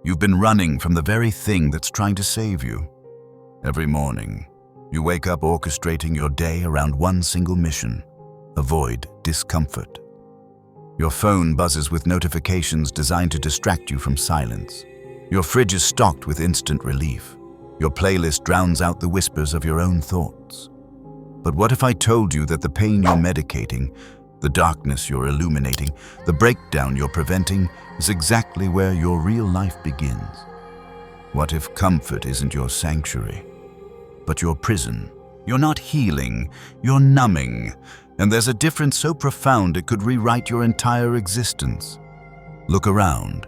You've been running from the very thing that's trying to save you. Every morning, you wake up orchestrating your day around one single mission: avoid discomfort. Your phone buzzes with notifications designed to distract you from silence. Your fridge is stocked with instant relief. Your playlist drowns out the whispers of your own thoughts. But what if I told you that the pain you're medicating, the darkness you're illuminating, the breakdown you're preventing, is exactly where your real life begins? What if comfort isn't your sanctuary, but your prison? You're not healing, you're numbing, and there's a difference so profound it could rewrite your entire existence. Look around.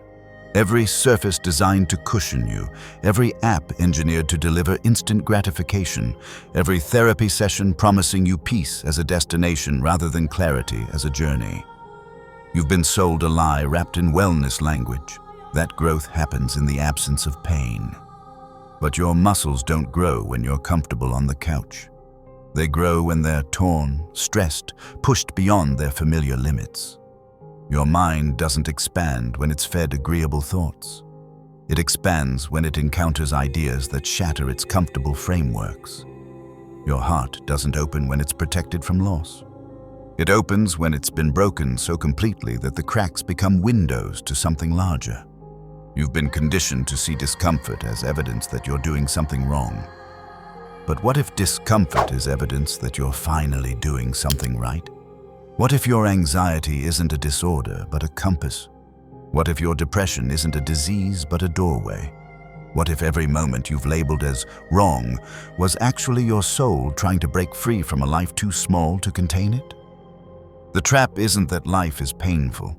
Every surface designed to cushion you, every app engineered to deliver instant gratification, every therapy session promising you peace as a destination rather than clarity as a journey. You've been sold a lie wrapped in wellness language. That growth happens in the absence of pain. But your muscles don't grow when you're comfortable on the couch. They grow when they're torn, stressed, pushed beyond their familiar limits. Your mind doesn't expand when it's fed agreeable thoughts. It expands when it encounters ideas that shatter its comfortable frameworks. Your heart doesn't open when it's protected from loss. It opens when it's been broken so completely that the cracks become windows to something larger. You've been conditioned to see discomfort as evidence that you're doing something wrong. But what if discomfort is evidence that you're finally doing something right? What if your anxiety isn't a disorder, but a compass? What if your depression isn't a disease, but a doorway? What if every moment you've labeled as wrong was actually your soul trying to break free from a life too small to contain it? The trap isn't that life is painful.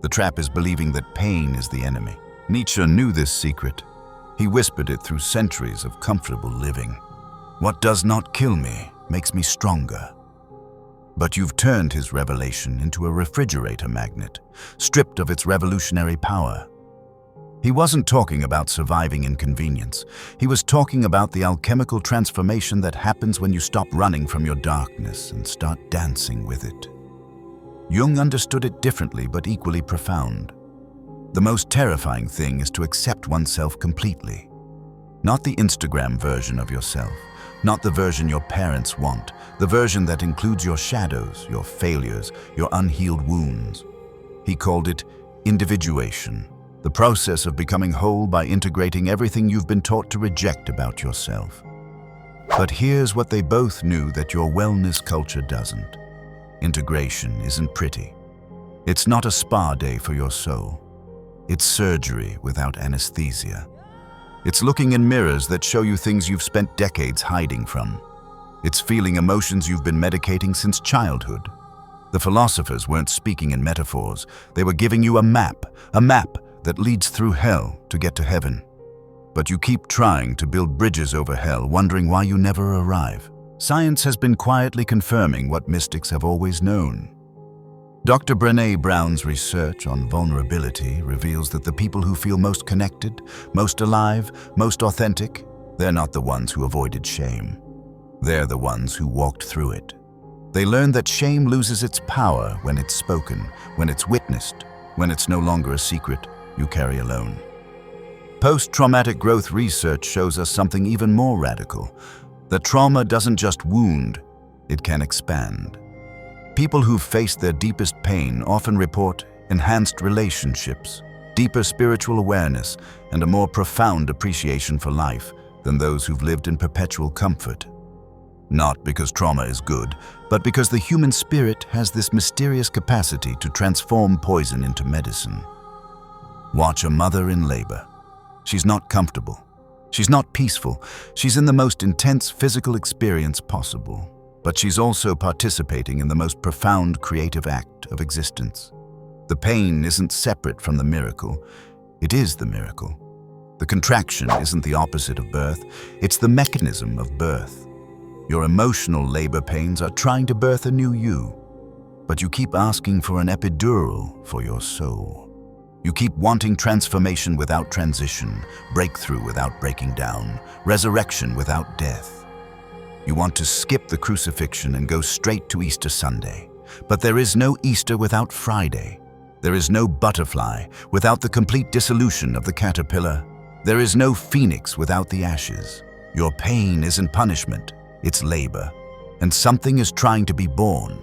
The trap is believing that pain is the enemy. Nietzsche knew this secret. He whispered it through centuries of comfortable living. What does not kill me makes me stronger. But you've turned his revelation into a refrigerator magnet, stripped of its revolutionary power. He wasn't talking about surviving inconvenience. He was talking about the alchemical transformation that happens when you stop running from your darkness and start dancing with it. Jung understood it differently but equally profound. The most terrifying thing is to accept oneself completely. Not the Instagram version of yourself, not the version your parents want, the version that includes your shadows, your failures, your unhealed wounds. He called it individuation, the process of becoming whole by integrating everything you've been taught to reject about yourself. But here's what they both knew that your wellness culture doesn't. Integration isn't pretty. It's not a spa day for your soul. It's surgery without anesthesia. It's looking in mirrors that show you things you've spent decades hiding from. It's feeling emotions you've been medicating since childhood. The philosophers weren't speaking in metaphors. They were giving you a map that leads through hell to get to heaven. But you keep trying to build bridges over hell, wondering why you never arrive. Science has been quietly confirming what mystics have always known. Dr. Brené Brown's research on vulnerability reveals that the people who feel most connected, most alive, most authentic, they're not the ones who avoided shame. They're the ones who walked through it. They learn that shame loses its power when it's spoken, when it's witnessed, when it's no longer a secret you carry alone. Post-traumatic growth research shows us something even more radical, that trauma doesn't just wound, it can expand. People who've faced their deepest pain often report enhanced relationships, deeper spiritual awareness, and a more profound appreciation for life than those who've lived in perpetual comfort. Not because trauma is good, but because the human spirit has this mysterious capacity to transform poison into medicine. Watch a mother in labor. She's not comfortable. She's not peaceful. She's in the most intense physical experience possible. But she's also participating in the most profound creative act of existence. The pain isn't separate from the miracle. It is the miracle. The contraction isn't the opposite of birth. It's the mechanism of birth. Your emotional labor pains are trying to birth a new you. But you keep asking for an epidural for your soul. You keep wanting transformation without transition, breakthrough without breaking down, resurrection without death. You want to skip the crucifixion and go straight to Easter Sunday. But there is no Easter without Friday. There is no butterfly without the complete dissolution of the caterpillar. There is no phoenix without the ashes. Your pain isn't punishment, it's labor, and something is trying to be born.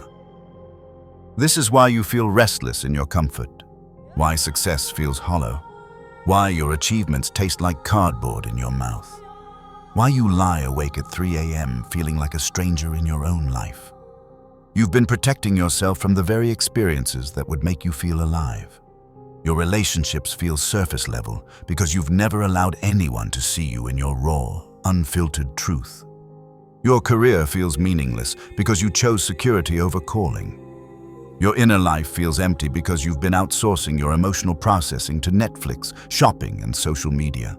This is why you feel restless in your comfort, why success feels hollow, why your achievements taste like cardboard in your mouth, why you lie awake at 3 a.m. feeling like a stranger in your own life. You've been protecting yourself from the very experiences that would make you feel alive. Your relationships feel surface level because you've never allowed anyone to see you in your raw, unfiltered truth. Your career feels meaningless because you chose security over calling. Your inner life feels empty because you've been outsourcing your emotional processing to Netflix, shopping, and social media.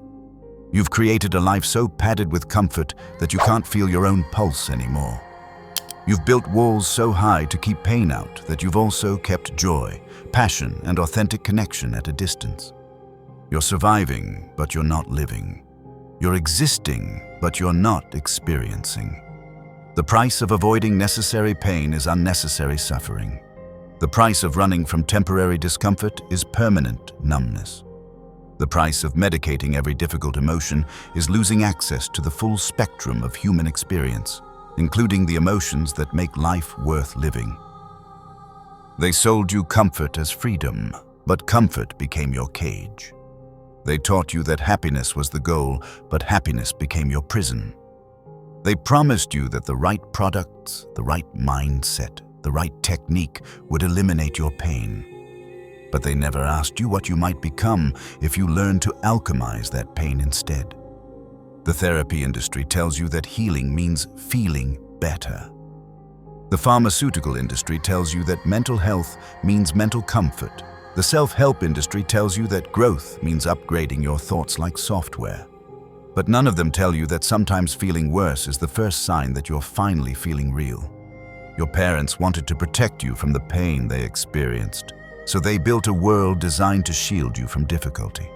You've created a life so padded with comfort that you can't feel your own pulse anymore. You've built walls so high to keep pain out that you've also kept joy, passion, and authentic connection at a distance. You're surviving, but you're not living. You're existing, but you're not experiencing. The price of avoiding necessary pain is unnecessary suffering. The price of running from temporary discomfort is permanent numbness. The price of medicating every difficult emotion is losing access to the full spectrum of human experience, including the emotions that make life worth living. They sold you comfort as freedom, but comfort became your cage. They taught you that happiness was the goal, but happiness became your prison. They promised you that the right products, the right mindset, the right technique would eliminate your pain. But they never asked you what you might become if you learned to alchemize that pain instead. The therapy industry tells you that healing means feeling better. The pharmaceutical industry tells you that mental health means mental comfort. The self-help industry tells you that growth means upgrading your thoughts like software. But none of them tell you that sometimes feeling worse is the first sign that you're finally feeling real. Your parents wanted to protect you from the pain they experienced, so they built a world designed to shield you from difficulty.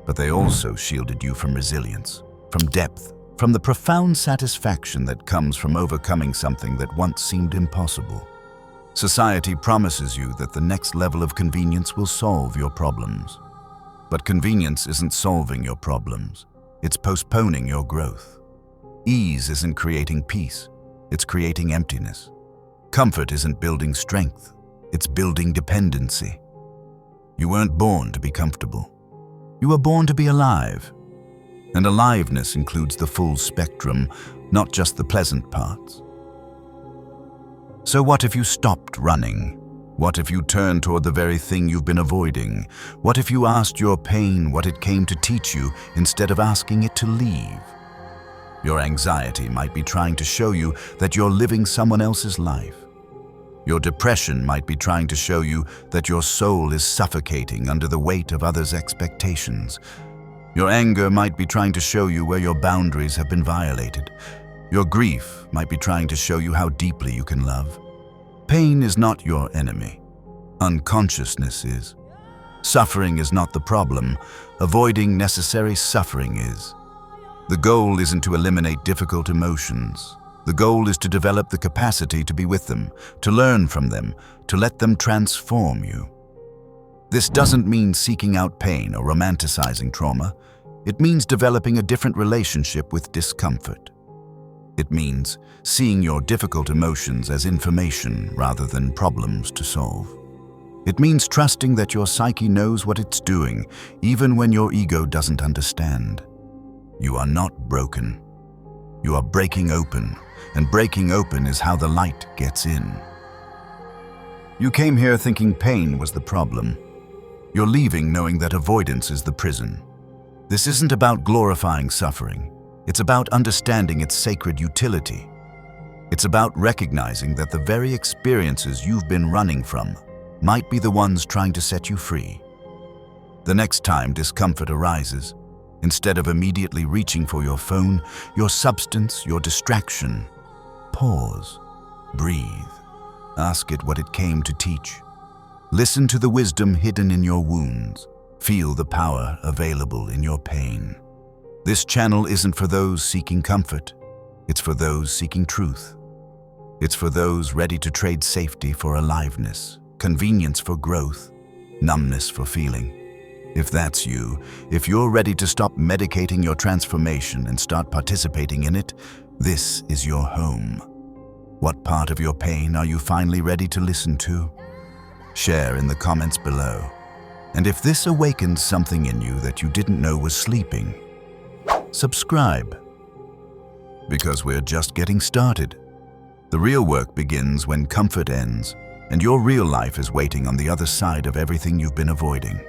But they also shielded you from resilience, from depth, from the profound satisfaction that comes from overcoming something that once seemed impossible. Society promises you that the next level of convenience will solve your problems. But convenience isn't solving your problems. It's postponing your growth. Ease isn't creating peace. It's creating emptiness. Comfort isn't building strength. It's building dependency. You weren't born to be comfortable. You were born to be alive. And aliveness includes the full spectrum, not just the pleasant parts. So what if you stopped running? What if you turned toward the very thing you've been avoiding? What if you asked your pain what it came to teach you instead of asking it to leave? Your anxiety might be trying to show you that you're living someone else's life. Your depression might be trying to show you that your soul is suffocating under the weight of others' expectations. Your anger might be trying to show you where your boundaries have been violated. Your grief might be trying to show you how deeply you can love. Pain is not your enemy. Unconsciousness is. Suffering is not the problem. Avoiding necessary suffering is. The goal isn't to eliminate difficult emotions. The goal is to develop the capacity to be with them, to learn from them, to let them transform you. This doesn't mean seeking out pain or romanticizing trauma. It means developing a different relationship with discomfort. It means seeing your difficult emotions as information rather than problems to solve. It means trusting that your psyche knows what it's doing, even when your ego doesn't understand. You are not broken. You are breaking open, and breaking open is how the light gets in. You came here thinking pain was the problem. You're leaving knowing that avoidance is the prison. This isn't about glorifying suffering. It's about understanding its sacred utility. It's about recognizing that the very experiences you've been running from might be the ones trying to set you free. The next time discomfort arises, instead of immediately reaching for your phone, your substance, your distraction, pause, breathe, ask it what it came to teach. Listen to the wisdom hidden in your wounds. Feel the power available in your pain. This channel isn't for those seeking comfort. It's for those seeking truth. It's for those ready to trade safety for aliveness, convenience for growth, numbness for feeling. If that's you, if you're ready to stop medicating your transformation and start participating in it, this is your home. What part of your pain are you finally ready to listen to? Share in the comments below. And if this awakens something in you that you didn't know was sleeping, subscribe. Because we're just getting started. The real work begins when comfort ends, and your real life is waiting on the other side of everything you've been avoiding.